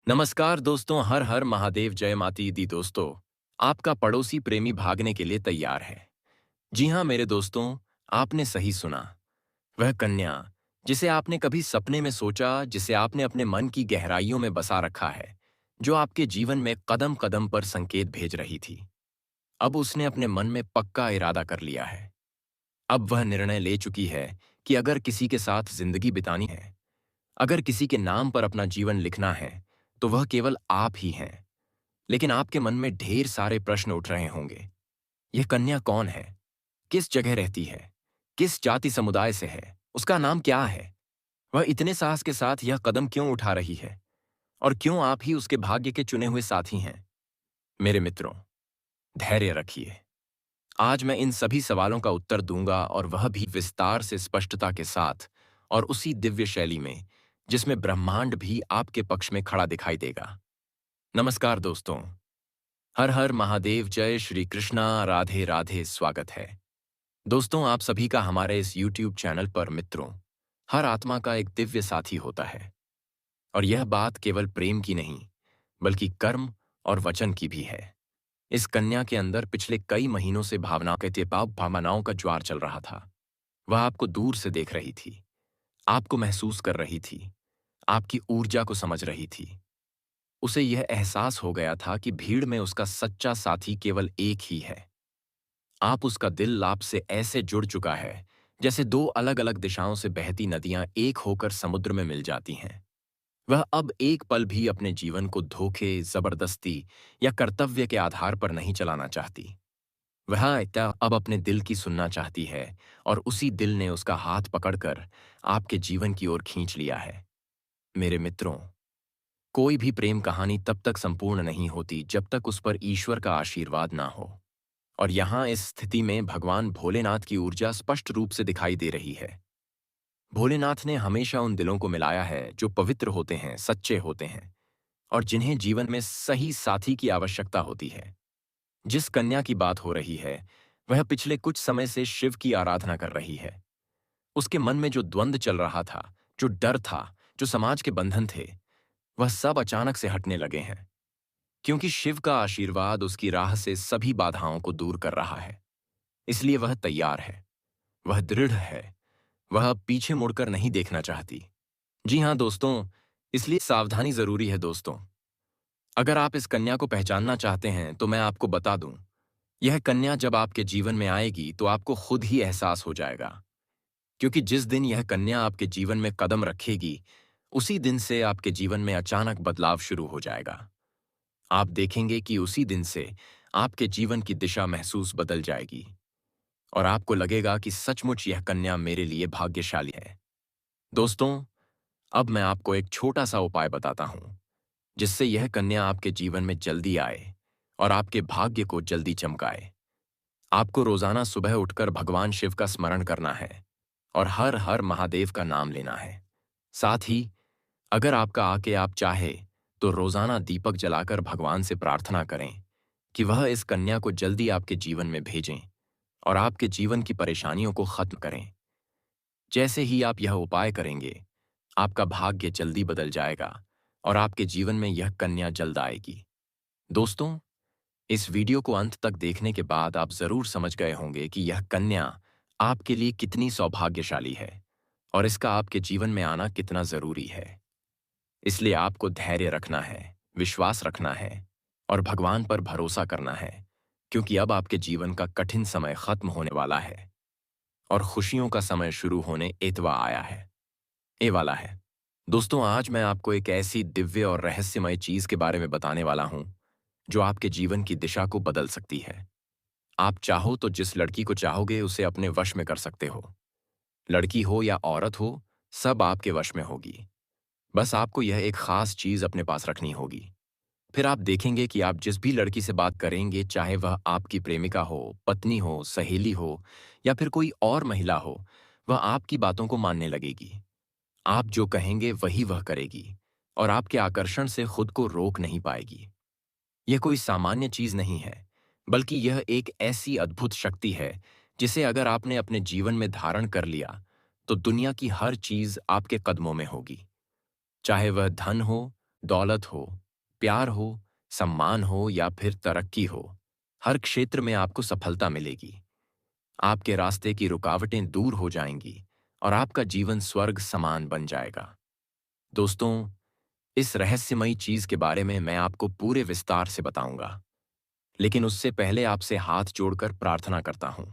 नमस्कार दोस्तों, हर हर महादेव, जय माती दी। दोस्तों, आपका पड़ोसी प्रेमी भागने के लिए तैयार है। जी हाँ मेरे दोस्तों, आपने सही सुना। वह कन्या जिसे आपने कभी सपने में सोचा, जिसे आपने अपने मन की गहराइयों में बसा रखा है, जो आपके जीवन में कदम कदम पर संकेत भेज रही थी, अब उसने अपने मन में पक्का इरादा कर लिया है। अब वह निर्णय ले चुकी है कि अगर किसी के साथ जिंदगी बितानी है, अगर किसी के नाम पर अपना जीवन लिखना है, तो वह केवल आप ही हैं। लेकिन आपके मन में ढेर सारे प्रश्न उठ रहे होंगे। यह कन्या कौन है? किस जगह रहती है? किस जाति समुदाय से है? उसका नाम क्या है? वह इतने साहस के साथ यह कदम क्यों उठा रही है? और क्यों आप ही उसके भाग्य के चुने हुए साथी हैं? मेरे मित्रों, धैर्य रखिए। आज मैं इन सभी सवालों का उत्तर दूंगा, और वह भी विस्तार से, स्पष्टता के साथ, और उसी दिव्य शैली में जिसमें ब्रह्मांड भी आपके पक्ष में खड़ा दिखाई देगा। नमस्कार दोस्तों, हर हर महादेव, जय श्री कृष्णा, राधे राधे, स्वागत है। दोस्तों, आप सभी का हमारे इस YouTube चैनल पर। मित्रों, हर आत्मा का एक दिव्य साथी होता है, और यह बात केवल प्रेम की नहीं, बल्कि कर्म और वचन की भी है। इस कन्या के अंदर पिछले कई महीनों से भावनाओं का ज्वार चल रहा था। वह आपको दूर से देख रही थी, आपको महसूस कर रही थी, आपकी ऊर्जा को समझ रही थी। उसे यह एहसास हो गया था कि भीड़ में उसका सच्चा साथी केवल एक ही है। आप उसका दिल आपसे ऐसे जुड़ चुका है, जैसे दो अलग अलग दिशाओं से बहती नदियां एक होकर समुद्र में मिल जाती हैं। वह अब एक पल भी अपने जीवन को धोखे, जबरदस्ती या कर्तव्य के आधार पर नहीं चलाना चाहती। वह अब अपने दिल की सुनना चाहती है, और उसी दिल ने उसका हाथ पकड़कर आपके जीवन की ओर खींच लिया है। मेरे मित्रों, कोई भी प्रेम कहानी तब तक संपूर्ण नहीं होती जब तक उस पर ईश्वर का आशीर्वाद ना हो। और यहाँ इस स्थिति में भगवान भोलेनाथ की ऊर्जा स्पष्ट रूप से दिखाई दे रही है। भोलेनाथ ने हमेशा उन दिलों को मिलाया है जो पवित्र होते हैं, सच्चे होते हैं, और जिन्हें जीवन में सही साथी की आवश्यकता होती है। जिस कन्या की बात हो रही है, वह पिछले कुछ समय से शिव की आराधना कर रही है। उसके मन में जो द्वंद्व चल रहा था, जो डर था, जो समाज के बंधन थे, वह सब अचानक से हटने लगे हैं। क्योंकि शिव का आशीर्वाद उसकी राह से सभी बाधाओं को दूर कर रहा है। इसलिए वह तैयार है, वह दृढ़ है, वह अब पीछे मुड़कर नहीं देखना चाहती। जी हाँ दोस्तों, इसलिए सावधानी जरूरी है दोस्तों। अगर आप इस कन्या को पहचानना चाहते हैं तो मैं आपको बता दूं, यह कन्या जब आपके जीवन में आएगी तो आपको खुद ही एहसास हो जाएगा। क्योंकि जिस दिन यह कन्या आपके जीवन में कदम रखेगी, उसी दिन से आपके जीवन में अचानक बदलाव शुरू हो जाएगा। आप देखेंगे कि उसी दिन से आपके जीवन की दिशा महसूस बदल जाएगी, और आपको लगेगा कि सचमुच यह कन्या मेरे लिए भाग्यशाली है। दोस्तों, अब मैं आपको एक छोटा सा उपाय बताता हूं, जिससे यह कन्या आपके जीवन में जल्दी आए और आपके भाग्य को जल्दी चमकाए। आपको रोजाना सुबह उठकर भगवान शिव का स्मरण करना है, और हर हर महादेव का नाम लेना है। साथ ही, अगर आपका आके आप चाहे तो रोजाना दीपक जलाकर भगवान से प्रार्थना करें कि वह इस कन्या को जल्दी आपके जीवन में भेजें और आपके जीवन की परेशानियों को खत्म करें। जैसे ही आप यह उपाय करेंगे, आपका भाग्य जल्दी बदल जाएगा, और आपके जीवन में यह कन्या जल्द आएगी। दोस्तों, इस वीडियो को अंत तक देखने के बाद आप जरूर समझ गए होंगे कि यह कन्या आपके लिए कितनी सौभाग्यशाली है, और इसका आपके जीवन में आना कितना जरूरी है। इसलिए आपको धैर्य रखना है, विश्वास रखना है, और भगवान पर भरोसा करना है। क्योंकि अब आपके जीवन का कठिन समय खत्म होने वाला है, और खुशियों का समय शुरू होने एतवा आया है, ए वाला है। दोस्तों, आज मैं आपको एक ऐसी दिव्य और रहस्यमय चीज के बारे में बताने वाला हूं, जो आपके जीवन की दिशा को बदल सकती है। आप चाहो तो जिस लड़की को चाहोगे उसे अपने वश में कर सकते हो। लड़की हो या औरत हो, सब आपके वश में होगी। बस आपको यह एक खास चीज अपने पास रखनी होगी। फिर आप देखेंगे कि आप जिस भी लड़की से बात करेंगे, चाहे वह आपकी प्रेमिका हो, पत्नी हो, सहेली हो, या फिर कोई और महिला हो, वह आपकी बातों को मानने लगेगी। आप जो कहेंगे वही वह करेगी, और आपके आकर्षण से खुद को रोक नहीं पाएगी। यह कोई सामान्य चीज नहीं है, बल्कि यह एक ऐसी अद्भुत शक्ति है जिसे अगर आपने अपने जीवन में धारण कर लिया, तो दुनिया की हर चीज आपके कदमों में होगी। चाहे वह धन हो, दौलत हो, प्यार हो, सम्मान हो या फिर तरक्की हो, हर क्षेत्र में आपको सफलता मिलेगी। आपके रास्ते की रुकावटें दूर हो जाएंगी और आपका जीवन स्वर्ग समान बन जाएगा। दोस्तों, इस रहस्यमयी चीज के बारे में मैं आपको पूरे विस्तार से बताऊंगा, लेकिन उससे पहले आपसे हाथ जोड़कर प्रार्थना करता हूं।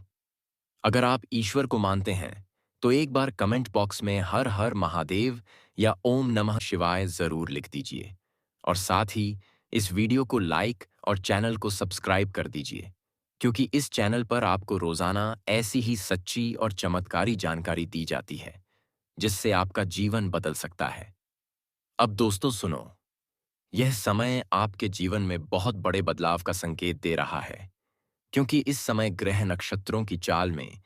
अगर आप ईश्वर को मानते हैं, तो एक बार कमेंट बॉक्स में हर हर महादेव या ओम नमः शिवाय जरूर लिख दीजिए। और साथ ही इस वीडियो को लाइक और चैनल को सब्सक्राइब कर दीजिए, क्योंकि इस चैनल पर आपको रोजाना ऐसी ही सच्ची और चमत्कारी जानकारी दी जाती है, जिससे आपका जीवन बदल सकता है। अब दोस्तों सुनो, यह समय आपके जीवन में बहुत बड़े बदलाव का संकेत दे रहा है, क्योंकि इस समय ग्रह नक्षत्रों की चाल में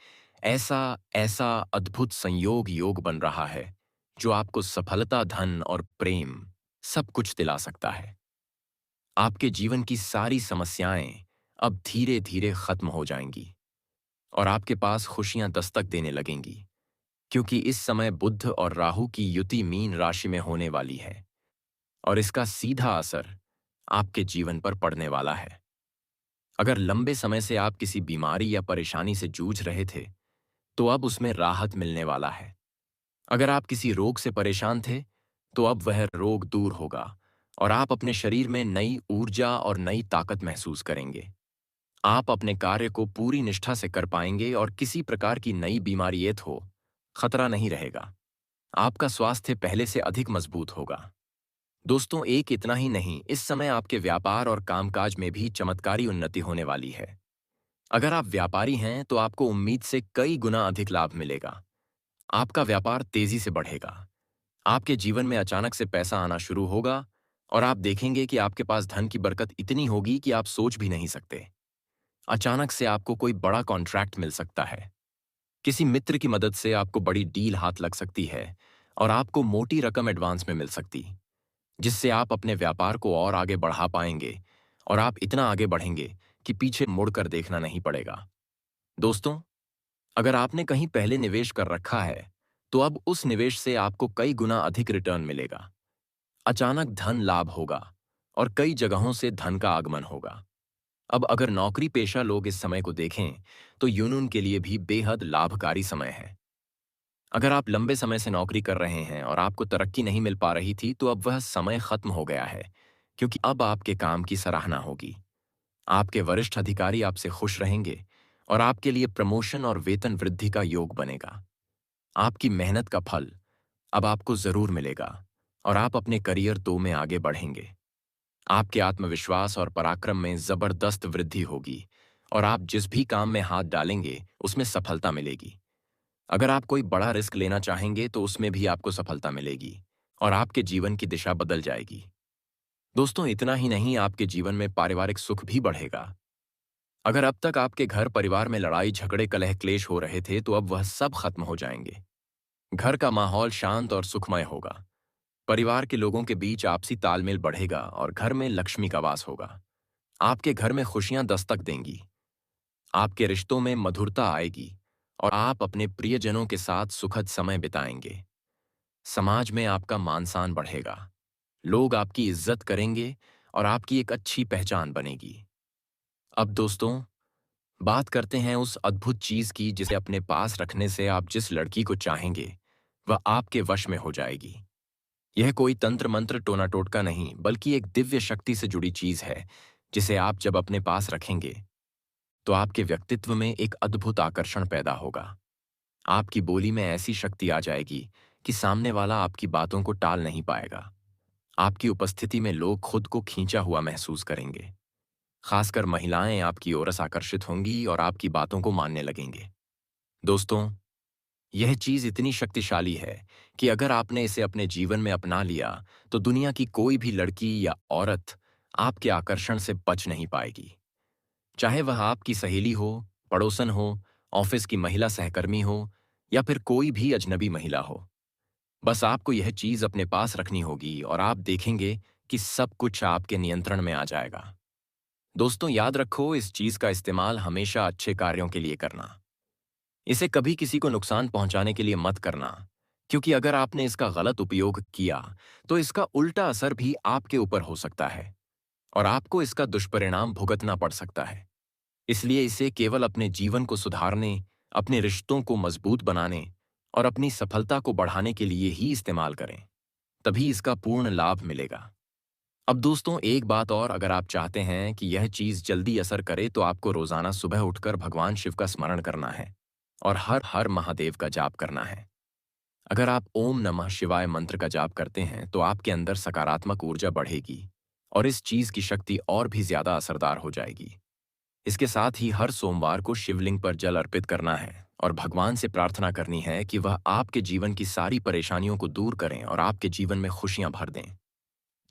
ऐसा ऐसा अद्भुत संयोग योग बन रहा है, जो आपको सफलता, धन और प्रेम सब कुछ दिला सकता है। आपके जीवन की सारी समस्याएं अब धीरे धीरे खत्म हो जाएंगी और आपके पास खुशियां दस्तक देने लगेंगी, क्योंकि इस समय बुध और राहु की युति मीन राशि में होने वाली है और इसका सीधा असर आपके जीवन पर पड़ने वाला है। अगर लंबे समय से आप किसी बीमारी या परेशानी से जूझ रहे थे, तो अब उसमें राहत मिलने वाला है। अगर आप किसी रोग से परेशान थे, तो अब वह रोग दूर होगा और आप अपने शरीर में नई ऊर्जा और नई ताकत महसूस करेंगे। आप अपने कार्य को पूरी निष्ठा से कर पाएंगे और किसी प्रकार की नई बीमारी हो, खतरा नहीं रहेगा। आपका स्वास्थ्य पहले से अधिक मजबूत होगा। दोस्तों, एक इतना ही नहीं, इस समय आपके व्यापार और कामकाज में भी चमत्कारी उन्नति होने वाली है। अगर आप व्यापारी हैं, तो आपको उम्मीद से कई गुना अधिक लाभ मिलेगा। आपका व्यापार तेजी से बढ़ेगा। आपके जीवन में अचानक से पैसा आना शुरू होगा और आप देखेंगे कि आपके पास धन की बरकत इतनी होगी कि आप सोच भी नहीं सकते। अचानक से आपको कोई बड़ा कॉन्ट्रैक्ट मिल सकता है। किसी मित्र की मदद से आपको बड़ी डील हाथ लग सकती है और आपको मोटी रकम एडवांस में मिल सकती, जिससे आप अपने व्यापार को और आगे बढ़ा पाएंगे और आप इतना आगे बढ़ेंगे कि पीछे मुड़कर देखना नहीं पड़ेगा। दोस्तों, अगर आपने कहीं पहले निवेश कर रखा है, तो अब उस निवेश से आपको कई गुना अधिक रिटर्न मिलेगा। अचानक धन लाभ होगा और कई जगहों से धन का आगमन होगा। अब अगर नौकरी पेशा लोग इस समय को देखें, तो यूनियन के लिए भी बेहद लाभकारी समय है। अगर आप लंबे समय से नौकरी कर रहे हैं और आपको तरक्की नहीं मिल पा रही थी, तो अब वह समय खत्म हो गया है, क्योंकि अब आपके काम की सराहना होगी। आपके वरिष्ठ अधिकारी आपसे खुश रहेंगे और आपके लिए प्रमोशन और वेतन वृद्धि का योग बनेगा। आपकी मेहनत का फल अब आपको जरूर मिलेगा और आप अपने करियर 2 में आगे बढ़ेंगे। आपके आत्मविश्वास और पराक्रम में जबरदस्त वृद्धि होगी और आप जिस भी काम में हाथ डालेंगे, उसमें सफलता मिलेगी। अगर आप कोई बड़ा रिस्क लेना चाहेंगे, तो उसमें भी आपको सफलता मिलेगी और आपके जीवन की दिशा बदल जाएगी। दोस्तों, इतना ही नहीं, आपके जीवन में पारिवारिक सुख भी बढ़ेगा। अगर अब तक आपके घर परिवार में लड़ाई झगड़े कलह क्लेश हो रहे थे, तो अब वह सब खत्म हो जाएंगे। घर का माहौल शांत और सुखमय होगा। परिवार के लोगों के बीच आपसी तालमेल बढ़ेगा और घर में लक्ष्मी का वास होगा। आपके घर में खुशियां दस्तक देंगी। आपके रिश्तों में मधुरता आएगी और आप अपने प्रियजनों के साथ सुखद समय बिताएंगे। समाज में आपका मान सम्मान बढ़ेगा। लोग आपकी इज्जत करेंगे और आपकी एक अच्छी पहचान बनेगी। अब दोस्तों, बात करते हैं उस अद्भुत चीज की, जिसे अपने पास रखने से आप जिस लड़की को चाहेंगे, वह आपके वश में हो जाएगी। यह कोई तंत्र मंत्र टोना टोटका नहीं, बल्कि एक दिव्य शक्ति से जुड़ी चीज है, जिसे आप जब अपने पास रखेंगे, तो आपके व्यक्तित्व में एक अद्भुत आकर्षण पैदा होगा। आपकी बोली में ऐसी शक्ति आ जाएगी कि सामने वाला आपकी बातों को टाल नहीं पाएगा। आपकी उपस्थिति में लोग खुद को खींचा हुआ महसूस करेंगे। खासकर महिलाएं आपकी ओर से आकर्षित होंगी और आपकी बातों को मानने लगेंगे। दोस्तों, यह चीज इतनी शक्तिशाली है कि अगर आपने इसे अपने जीवन में अपना लिया, तो दुनिया की कोई भी लड़की या औरत आपके आकर्षण से बच नहीं पाएगी। चाहे वह आपकी सहेली हो, पड़ोसन हो, ऑफिस की महिला सहकर्मी हो या फिर कोई भी अजनबी महिला हो। बस आपको यह चीज अपने पास रखनी होगी और आप देखेंगे कि सब कुछ आपके नियंत्रण में आ जाएगा। दोस्तों, याद रखो, इस चीज का इस्तेमाल हमेशा अच्छे कार्यों के लिए करना। इसे कभी किसी को नुकसान पहुंचाने के लिए मत करना, क्योंकि अगर आपने इसका गलत उपयोग किया तो इसका उल्टा असर भी आपके ऊपर हो सकता है और आपको इसका दुष्परिणाम भुगतना पड़ सकता है। इसलिए इसे केवल अपने जीवन को सुधारने, अपने रिश्तों को मजबूत बनाने और अपनी सफलता को बढ़ाने के लिए ही इस्तेमाल करें। तभी इसका पूर्ण लाभ मिलेगा। अब दोस्तों, एक बात और, अगर आप चाहते हैं कि यह चीज जल्दी असर करे तो आपको रोजाना सुबह उठकर भगवान शिव का स्मरण करना है और हर हर महादेव का जाप करना है। अगर आप ओम नमः शिवाय मंत्र का जाप करते हैं तो आपके अंदर सकारात्मक ऊर्जा बढ़ेगी और इस चीज की शक्ति और भी ज्यादा असरदार हो जाएगी। इसके साथ ही हर सोमवार को शिवलिंग पर जल अर्पित करना है और भगवान से प्रार्थना करनी है कि वह आपके जीवन की सारी परेशानियों को दूर करें और आपके जीवन में खुशियां भर दें।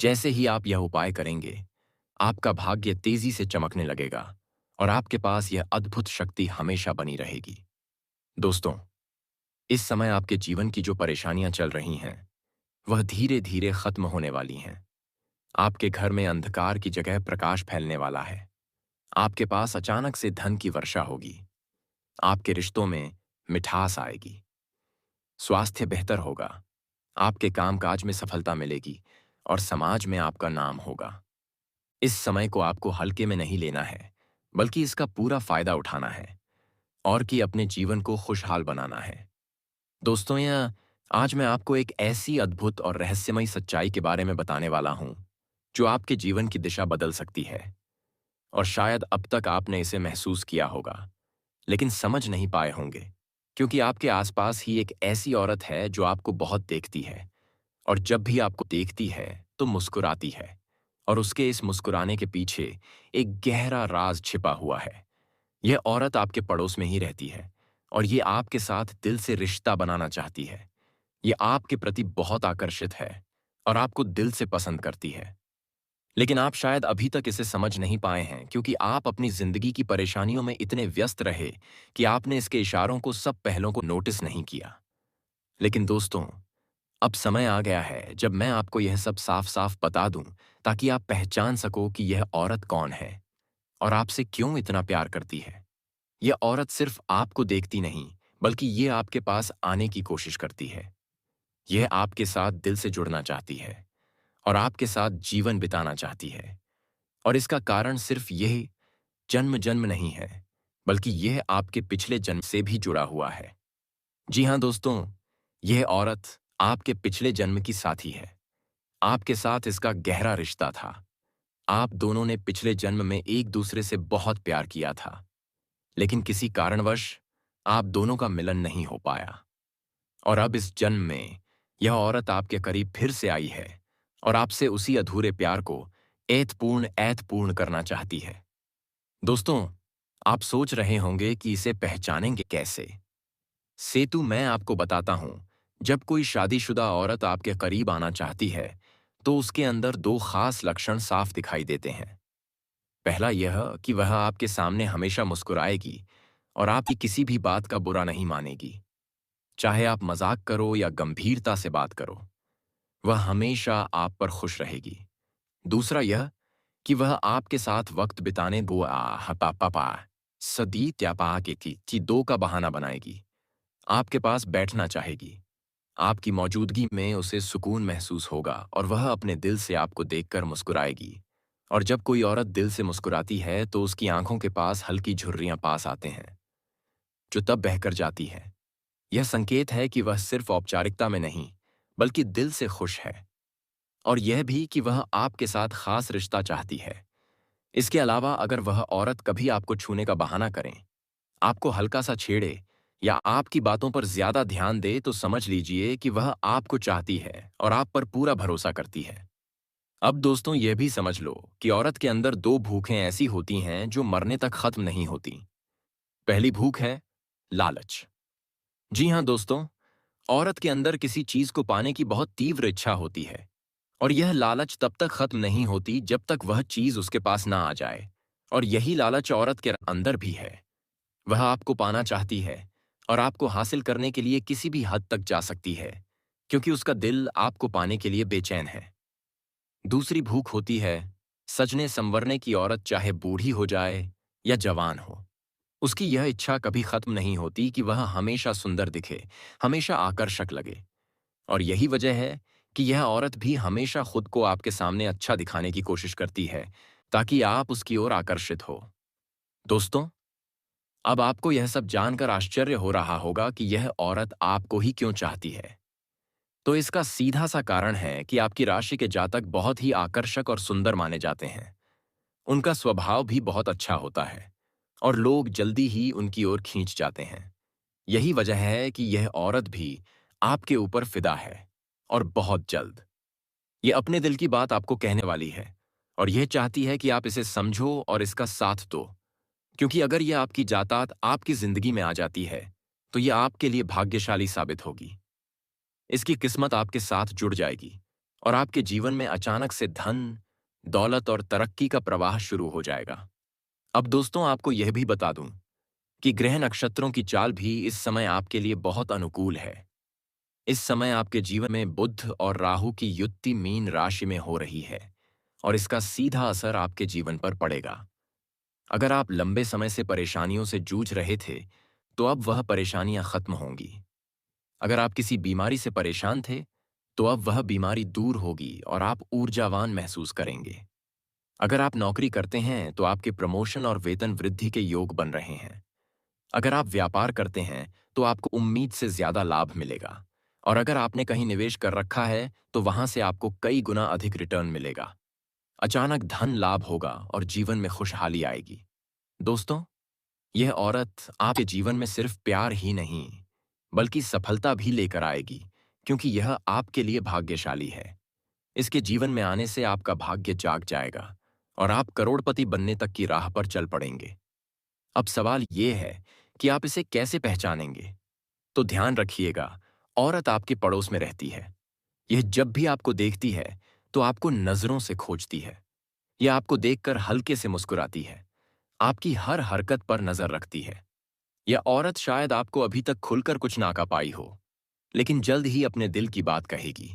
जैसे ही आप यह उपाय करेंगे, आपका भाग्य तेजी से चमकने लगेगा और आपके पास यह अद्भुत शक्ति हमेशा बनी रहेगी। दोस्तों, इस समय आपके जीवन की जो परेशानियां चल रही हैं, वह धीरे धीरे खत्म होने वाली हैं। आपके घर में अंधकार की जगह प्रकाश फैलने वाला है। आपके पास अचानक से धन की वर्षा होगी। आपके रिश्तों में मिठास आएगी। स्वास्थ्य बेहतर होगा। आपके कामकाज में सफलता मिलेगी और समाज में आपका नाम होगा। इस समय को आपको हल्के में नहीं लेना है, बल्कि इसका पूरा फायदा उठाना है और कि अपने जीवन को खुशहाल बनाना है। दोस्तों, यह आज मैं आपको एक ऐसी अद्भुत और रहस्यमयी सच्चाई के बारे में बताने वाला हूं जो आपके जीवन की दिशा बदल सकती है। और शायद अब तक आपने इसे महसूस किया होगा, लेकिन समझ नहीं पाए होंगे, क्योंकि आपके आसपास ही एक ऐसी औरत है जो आपको बहुत देखती है और जब भी आपको देखती है तो मुस्कुराती है और उसके इस मुस्कुराने के पीछे एक गहरा राज छिपा हुआ है। यह औरत आपके पड़ोस में ही रहती है और ये आपके साथ दिल से रिश्ता बनाना चाहती है। ये आपके प्रति बहुत आकर्षित है और आपको दिल से पसंद करती है। लेकिन आप शायद अभी तक इसे समझ नहीं पाए हैं, क्योंकि आप अपनी जिंदगी की परेशानियों में इतने व्यस्त रहे कि आपने इसके इशारों को, सब पहलों को नोटिस नहीं किया। लेकिन दोस्तों, अब समय आ गया है जब मैं आपको यह सब साफ साफ बता दूं, ताकि आप पहचान सको कि यह औरत कौन है और आपसे क्यों इतना प्यार करती है। यह औरत सिर्फ आपको देखती नहीं, बल्कि ये आपके पास आने की कोशिश करती है। यह आपके साथ दिल से जुड़ना चाहती है और आपके साथ जीवन बिताना चाहती है। और इसका कारण सिर्फ यही जन्म जन्म नहीं है, बल्कि यह आपके पिछले जन्म से भी जुड़ा हुआ है। जी हाँ दोस्तों, यह औरत आपके पिछले जन्म की साथी है। आपके साथ इसका गहरा रिश्ता था। आप दोनों ने पिछले जन्म में एक दूसरे से बहुत प्यार किया था, लेकिन किसी कारणवश आप दोनों का मिलन नहीं हो पाया। और अब इस जन्म में यह औरत आपके करीब फिर से आई है और आपसे उसी अधूरे प्यार को ऐतपूर्ण करना चाहती है। दोस्तों, आप सोच रहे होंगे कि इसे पहचानेंगे कैसे। सेतु, मैं आपको बताता हूं। जब कोई शादीशुदा औरत आपके करीब आना चाहती है तो उसके अंदर दो खास लक्षण साफ दिखाई देते हैं। पहला यह कि वह आपके सामने हमेशा मुस्कुराएगी और आपकी किसी भी बात का बुरा नहीं मानेगी। चाहे आप मजाक करो या गंभीरता से बात करो, वह हमेशा आप पर खुश रहेगी। दूसरा यह कि वह आपके साथ वक्त बिताने पापा सदी त्यापा के की दो का बहाना बनाएगी। आपके पास बैठना चाहेगी। आपकी मौजूदगी में उसे सुकून महसूस होगा और वह अपने दिल से आपको देखकर मुस्कुराएगी। और जब कोई औरत दिल से मुस्कुराती है तो उसकी आंखों के पास हल्की झुर्रियां पास आते हैं, जो तब बहकर जाती है। यह संकेत है कि वह सिर्फ औपचारिकता में नहीं, बल्कि दिल से खुश है और यह भी कि वह आपके साथ खास रिश्ता चाहती है। इसके अलावा अगर वह औरत कभी आपको छूने का बहाना करें, आपको हल्का सा छेड़े या आपकी बातों पर ज्यादा ध्यान दे, तो समझ लीजिए कि वह आपको चाहती है और आप पर पूरा भरोसा करती है। अब दोस्तों, यह भी समझ लो कि औरत के अंदर दो भूखें ऐसी होती हैं जो मरने तक खत्म नहीं होती। पहली भूख है लालच। जी हाँ दोस्तों, औरत के अंदर किसी चीज को पाने की बहुत तीव्र इच्छा होती है और यह लालच तब तक खत्म नहीं होती जब तक वह चीज उसके पास ना आ जाए। और यही लालच औरत के अंदर भी है। वह आपको पाना चाहती है और आपको हासिल करने के लिए किसी भी हद तक जा सकती है, क्योंकि उसका दिल आपको पाने के लिए बेचैन है। दूसरी भूख होती है सजने संवरने की। औरत चाहे बूढ़ी हो जाए या जवान हो, उसकी यह इच्छा कभी खत्म नहीं होती कि वह हमेशा सुंदर दिखे, हमेशा आकर्षक लगे। और यही वजह है कि यह औरत भी हमेशा खुद को आपके सामने अच्छा दिखाने की कोशिश करती है, ताकि आप उसकी ओर आकर्षित हो। दोस्तों, अब आपको यह सब जानकर आश्चर्य हो रहा होगा कि यह औरत आपको ही क्यों चाहती है। तो इसका सीधा सा कारण है कि आपकी राशि के जातक बहुत ही आकर्षक और सुंदर माने जाते हैं। उनका स्वभाव भी बहुत अच्छा होता है और लोग जल्दी ही उनकी ओर खींच जाते हैं। यही वजह है कि यह औरत भी आपके ऊपर फिदा है और बहुत जल्द। ये अपने दिल की बात आपको कहने वाली है और यह चाहती है कि आप इसे समझो और इसका साथ दो, क्योंकि अगर यह आपकी जातात आपकी जिंदगी में आ जाती है तो यह आपके लिए भाग्यशाली साबित होगी। इसकी किस्मत आपके साथ जुड़ जाएगी और आपके जीवन में अचानक से धन, दौलत और तरक्की का प्रवाह शुरू हो जाएगा। अब दोस्तों, आपको यह भी बता दूं कि ग्रह नक्षत्रों की चाल भी इस समय आपके लिए बहुत अनुकूल है। इस समय आपके जीवन में बुध और राहु की युति मीन राशि में हो रही है और इसका सीधा असर आपके जीवन पर पड़ेगा। अगर आप लंबे समय से परेशानियों से जूझ रहे थे, तो अब वह परेशानियां खत्म होंगी। अगर आप किसी बीमारी से परेशान थे, तो अब वह बीमारी दूर होगी और आप ऊर्जावान महसूस करेंगे। अगर आप नौकरी करते हैं, तो आपके प्रमोशन और वेतन वृद्धि के योग बन रहे हैं। अगर आप व्यापार करते हैं, तो आपको उम्मीद से ज्यादा लाभ मिलेगा। और अगर आपने कहीं निवेश कर रखा है, तो वहां से आपको कई गुना अधिक रिटर्न मिलेगा। अचानक धन लाभ होगा और जीवन में खुशहाली आएगी। दोस्तों, यह औरत आपके जीवन में सिर्फ प्यार ही नहीं, बल्कि सफलता भी लेकर आएगी, क्योंकि यह आपके लिए भाग्यशाली है। इसके जीवन में आने से आपका भाग्य जाग जाएगा और आप करोड़पति बनने तक की राह पर चल पड़ेंगे। अब सवाल यह है कि आप इसे कैसे पहचानेंगे। तो ध्यान रखिएगा, औरत आपके पड़ोस में रहती है। यह जब भी आपको देखती है, तो आपको नजरों से खोजती है। यह आपको देखकर हल्के से मुस्कुराती है, आपकी हर हरकत पर नजर रखती है। यह औरत शायद आपको अभी तक खुलकर कुछ ना कह पाई हो, लेकिन जल्द ही अपने दिल की बात कहेगी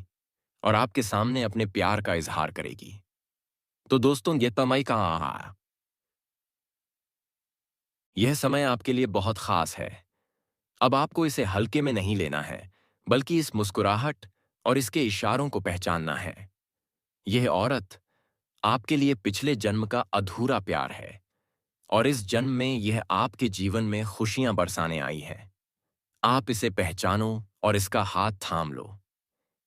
और आपके सामने अपने प्यार का इजहार करेगी। तो दोस्तों, ये समय कहाँ आ यह समय आपके लिए बहुत खास है। अब आपको इसे हल्के में नहीं लेना है, बल्कि इस मुस्कुराहट और इसके इशारों को पहचानना है। यह औरत आपके लिए पिछले जन्म का अधूरा प्यार है और इस जन्म में यह आपके जीवन में खुशियां बरसाने आई है। आप इसे पहचानो और इसका हाथ थाम लो,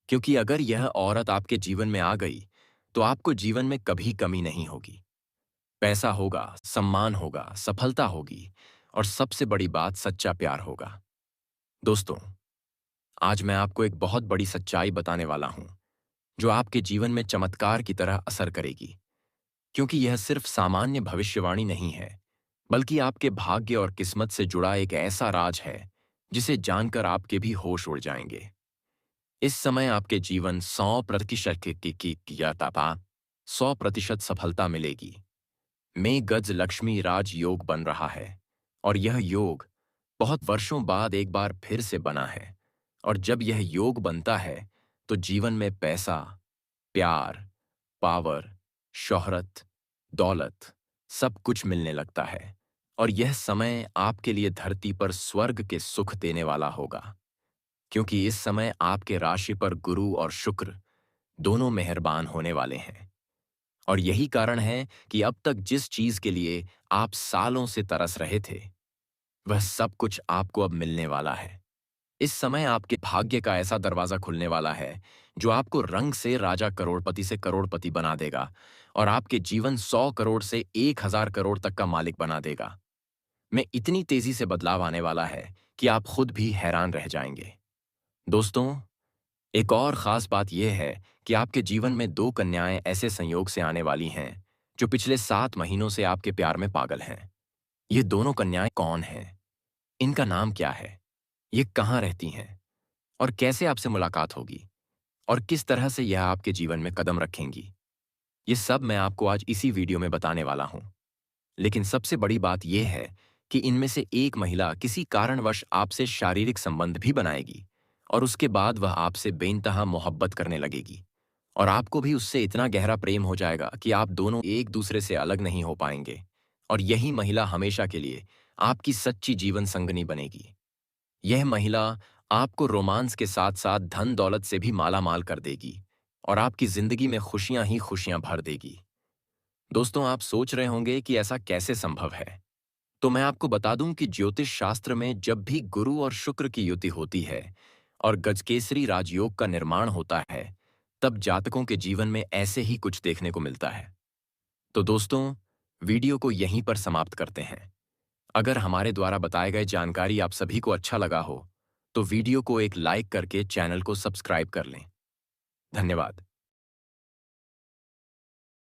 क्योंकि अगर यह औरत आपके जीवन में आ गई, तो आपको जीवन में कभी कमी नहीं होगी। पैसा होगा, सम्मान होगा, सफलता होगी और सबसे बड़ी बात, सच्चा प्यार होगा। दोस्तों, आज मैं आपको एक बहुत बड़ी सच्चाई बताने वाला हूं, जो आपके जीवन में चमत्कार की तरह असर करेगी, क्योंकि यह सिर्फ सामान्य भविष्यवाणी नहीं है, बल्कि आपके भाग्य और किस्मत से जुड़ा एक ऐसा राज है जिसे जानकर आपके भी होश उड़ जाएंगे। इस समय आपके जीवन 100% की यात्रा 100% सफलता मिलेगी। में गज लक्ष्मी राज योग बन रहा है और यह योग बहुत वर्षों बाद एक बार फिर से बना है। और जब यह योग बनता है, तो जीवन में पैसा, प्यार, पावर, शोहरत, दौलत, सब कुछ मिलने लगता है और यह समय आपके लिए धरती पर स्वर्ग के सुख देने वाला होगा, क्योंकि इस समय आपके राशि पर गुरु और शुक्र दोनों मेहरबान होने वाले हैं। और यही कारण है कि अब तक जिस चीज के लिए आप सालों से तरस रहे थे, वह सब कुछ आपको अब मिलने वाला है। इस समय आपके भाग्य का ऐसा दरवाजा खुलने वाला है जो आपको रंग से राजा करोड़पति से करोड़पति बना देगा और आपके जीवन 100 करोड़ से 1000 करोड़ तक का मालिक बना देगा। में इतनी तेजी से बदलाव आने वाला है कि आप खुद भी हैरान रह जाएंगे। दोस्तों, एक और खास बात यह है कि आपके जीवन में 2 कन्याएं ऐसे संयोग से आने वाली हैं जो पिछले 7 महीनों से आपके प्यार में पागल हैं। ये दोनों कन्याएं कौन हैं? इनका नाम क्या है? ये कहाँ रहती हैं? और कैसे आपसे मुलाकात होगी? और किस तरह से यह आपके जीवन में कदम रखेंगी? ये सब मैं आपको आज इसी वीडियो में बताने वाला हूं। लेकिन सबसे बड़ी बात यह है कि इनमें से एक महिला किसी कारणवश आपसे शारीरिक संबंध भी बनाएगी और उसके बाद वह आपसे बेइंतहा मोहब्बत करने लगेगी और आपको भी उससे इतना गहरा प्रेम हो जाएगा कि आप दोनों एक दूसरे से अलग नहीं हो पाएंगे। और यही महिला हमेशा के लिए आपकी सच्ची जीवन संगनी बनेगी। यह महिला आपको रोमांस के साथ साथ धन दौलत से भी माला माल कर देगी और आपकी जिंदगी में खुशियां ही खुशियां भर देगी। दोस्तों, आप सोच रहे होंगे कि ऐसा कैसे संभव है। तो मैं आपको बता दूं कि ज्योतिष शास्त्र में जब भी गुरु और शुक्र की युति होती है और गजकेसरी राजयोग का निर्माण होता है, तब जातकों के जीवन में ऐसे ही कुछ देखने को मिलता है। तो दोस्तों, वीडियो को यहीं पर समाप्त करते हैं। अगर हमारे द्वारा बताए गए जानकारी आप सभी को अच्छा लगा हो, तो वीडियो को एक लाइक करके चैनल को सब्सक्राइब कर लें। धन्यवाद।